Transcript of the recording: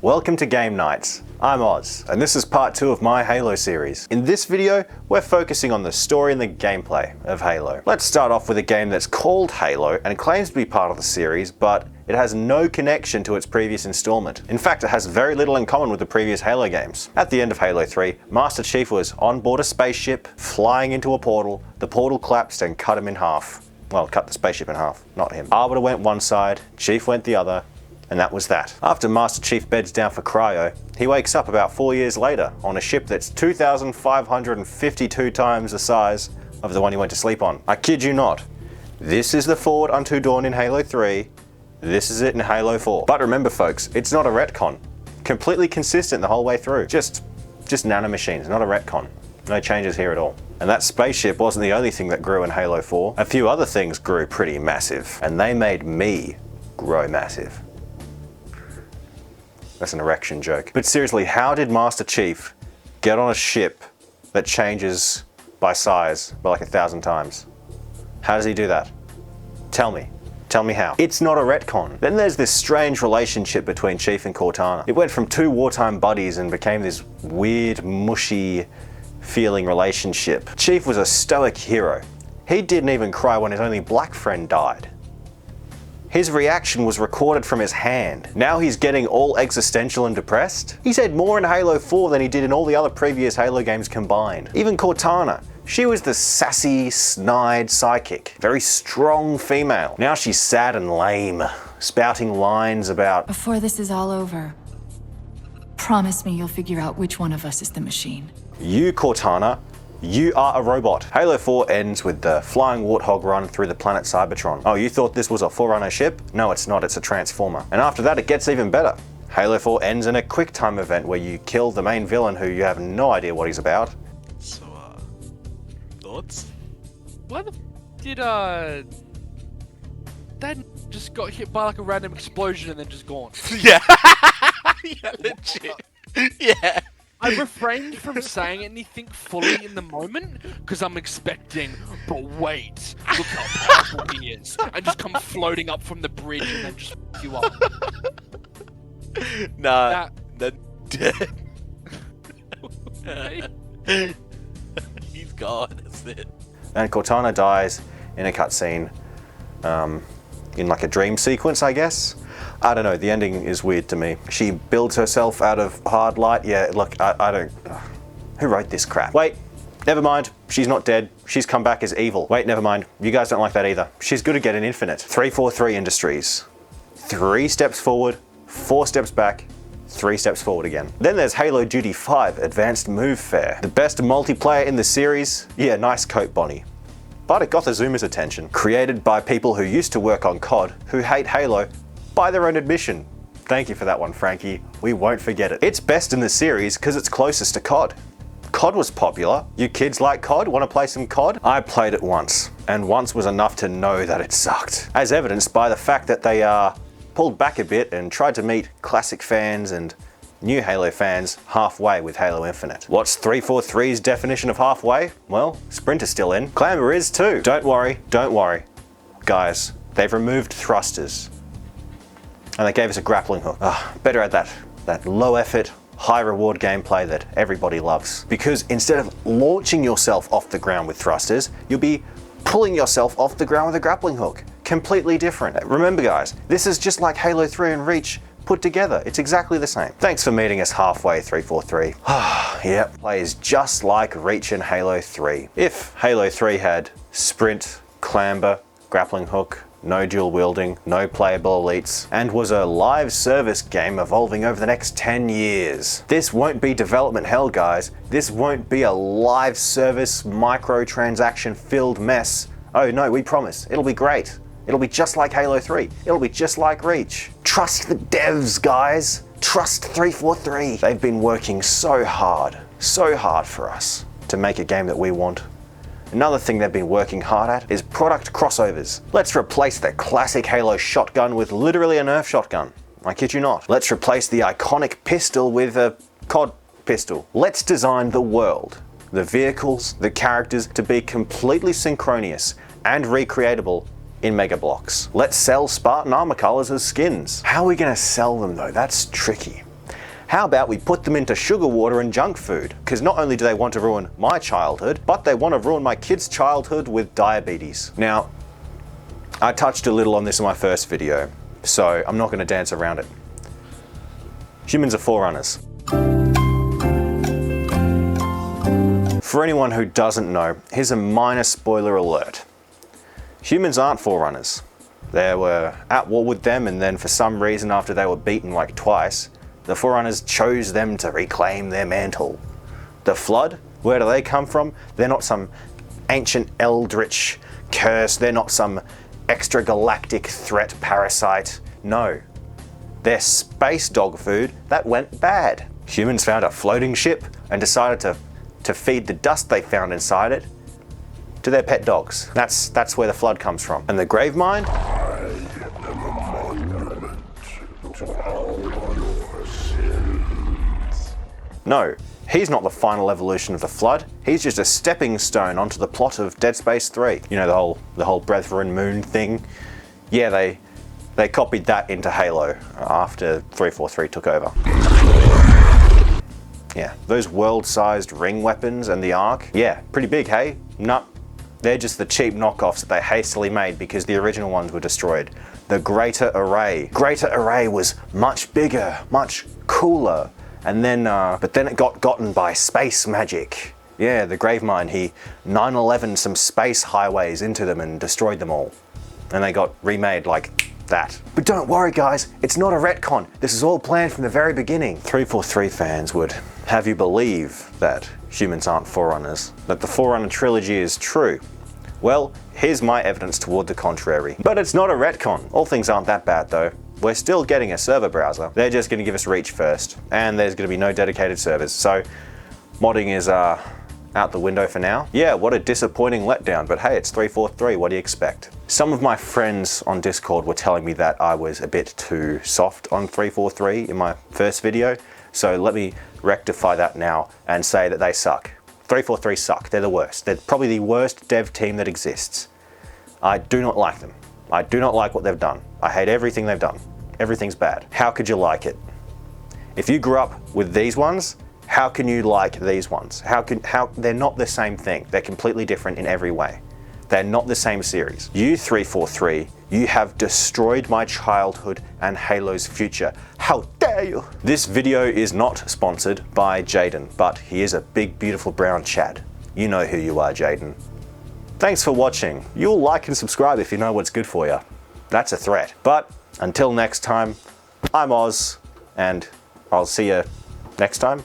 Welcome to Game Nights. I'm Oz, and this is part 2 of my Halo series. In this video, we're focusing on the story and the gameplay of Halo. Let's start off with a game that's called Halo and claims to be part of the series, but it has no connection to its previous installment. In fact, it has very little in common with the previous Halo games. At the end of Halo 3, Master Chief was on board a spaceship, flying into a portal. The portal collapsed and cut him in half. Well, cut the spaceship in half, not him. Arbiter went one side, Chief went the other, and that was that. After Master Chief beds down for cryo, he wakes up about 4 years later on a ship that's 2,552 times the size of the one he went to sleep on. I kid you not. This is the Forward Unto Dawn in Halo 3. This is it in Halo 4. But remember folks, it's not a retcon. Completely consistent the whole way through. Just nanomachines, not a retcon. No changes here at all. And that spaceship wasn't the only thing that grew in Halo 4. A few other things grew pretty massive, and they made me grow massive. That's an erection joke. But seriously, how did Master Chief get on a ship that changes by size by like 1,000 times? How does he do that? Tell me. Tell me how. It's not a retcon. Then there's this strange relationship between Chief and Cortana. It went from two wartime buddies and became this weird, mushy feeling relationship. Chief was a stoic hero. He didn't even cry when his only black friend died. His reaction was recorded from his hand. Now he's getting all existential and depressed. He said more in Halo 4 than he did in all the other previous Halo games combined. Even Cortana, she was the sassy, snide psychic. Very strong female. Now she's sad and lame, spouting lines about, "Before this is all over, promise me you'll figure out which one of us is the machine." You, Cortana, you are a robot. Halo 4 ends with the flying warthog run through the planet Cybertron. Oh, you thought this was a Forerunner ship? No, it's not, it's a Transformer. And after that, it gets even better. Halo 4 ends in a quick time event where you kill the main villain who you have no idea what he's about. So, thoughts? Why the did Dad just got hit by like a random explosion and then just gone? Yeah. Yeah, legit. Yeah. I refrained from saying anything fully in the moment because I'm expecting, but wait, look how powerful he is, and just come floating up from the bridge and then just f you up. Nah, they're dead. He's gone, that's it. And Cortana dies in a cutscene, in like a dream sequence, I guess. I don't know, the ending is weird to me. She builds herself out of hard light. Yeah, look, I don't... Who wrote this crap? Wait, never mind. She's not dead. She's come back as evil. Wait, never mind. You guys don't like that either. She's good at getting infinite. 343 Industries. 3 steps forward, 4 steps back, 3 steps forward again. Then there's Halo Duty 5 Advanced Move Fair. The best multiplayer in the series? Yeah, nice coat, Bonnie. But it got the Zoomers' attention. Created by people who used to work on COD, who hate Halo, by their own admission. Thank you for that one, Frankie. We won't forget it. It's best in the series because it's closest to COD. COD was popular. You kids like COD? Want to play some COD? I played it once, and once was enough to know that it sucked. As evidenced by the fact that they pulled back a bit and tried to meet classic fans and new Halo fans halfway with Halo Infinite. What's 343's definition of halfway? Well, Sprinter's still in. Clamber is too. Don't worry, guys. They've removed thrusters. And they gave us a grappling hook. Better at that low effort, high reward gameplay that everybody loves. Because instead of launching yourself off the ground with thrusters, you'll be pulling yourself off the ground with a grappling hook. Completely different. Remember guys, this is just like Halo 3 and Reach put together. It's exactly the same. Thanks for meeting us halfway, 343. Yep, plays just like Reach and Halo 3. If Halo 3 had sprint, clamber, grappling hook, no dual wielding, no playable elites, and was a live service game evolving over the next 10 years. This won't be development hell, guys. This won't be a live service microtransaction filled mess. Oh no, we promise. It'll be great. It'll be just like Halo 3. It'll be just like Reach. Trust the devs, guys. Trust 343. They've been working so hard for us to make a game that we want. Another thing they've been working hard at is product crossovers. Let's replace the classic Halo shotgun with literally a Nerf shotgun. I kid you not. Let's replace the iconic pistol with a COD pistol. Let's design the world, the vehicles, the characters to be completely synchronous and recreatable in Mega Bloks. Let's sell Spartan armor colors as skins. How are we gonna sell them though? That's tricky. How about we put them into sugar water and junk food? Because not only do they want to ruin my childhood, but they want to ruin my kids' childhood with diabetes. Now, I touched a little on this in my first video, so I'm not going to dance around it. Humans are forerunners. For anyone who doesn't know, here's a minor spoiler alert. Humans aren't forerunners. They were at war with them, and then for some reason after they were beaten like twice, the forerunners chose them to reclaim their mantle. The Flood, where do they come from? They're not some ancient eldritch curse, they're not some extragalactic threat parasite. No. They're space dog food that went bad. Humans found a floating ship and decided to feed the dust they found inside it to their pet dogs. That's where the Flood comes from. And the grave mine? No, he's not the final evolution of the Flood. He's just a stepping stone onto the plot of Dead Space 3. You know, the whole Brethren Moon thing? Yeah, they copied that into Halo after 343 took over. Yeah, those world-sized ring weapons and the Ark, yeah, pretty big, hey? Nuh, they're just the cheap knockoffs that they hastily made because the original ones were destroyed. The Greater Array. Greater Array was much bigger, much cooler, and then, but then it got gotten by space magic. Yeah, the Gravemind, he 9/11 some space highways into them and destroyed them all. And they got remade like that. But don't worry guys, it's not a retcon. This is all planned from the very beginning. 343 fans would have you believe that humans aren't forerunners, that the Forerunner trilogy is true. Well, here's my evidence toward the contrary. But it's not a retcon. All things aren't that bad though. We're still getting a server browser. They're just going to give us reach first, and there's going to be no dedicated servers. So modding is out the window for now. Yeah, what a disappointing letdown, but hey, it's 343, what do you expect? Some of my friends on Discord were telling me that I was a bit too soft on 343 in my first video, so let me rectify that now and say that they suck. 343 suck, they're the worst. They're probably the worst dev team that exists. I do not like them. I do not like what they've done. I hate everything they've done. Everything's bad. How could you like it? If you grew up with these ones, how can you like these ones? How they're not the same thing. They're completely different in every way. They're not the same series. You 343, you have destroyed my childhood and Halo's future. How dare you? This video is not sponsored by Jaden, but he is a big, beautiful brown Chad. You know who you are, Jaden. Thanks for watching. You'll like and subscribe if you know what's good for you. That's a threat. But until next time, I'm Oz, and I'll see you next time.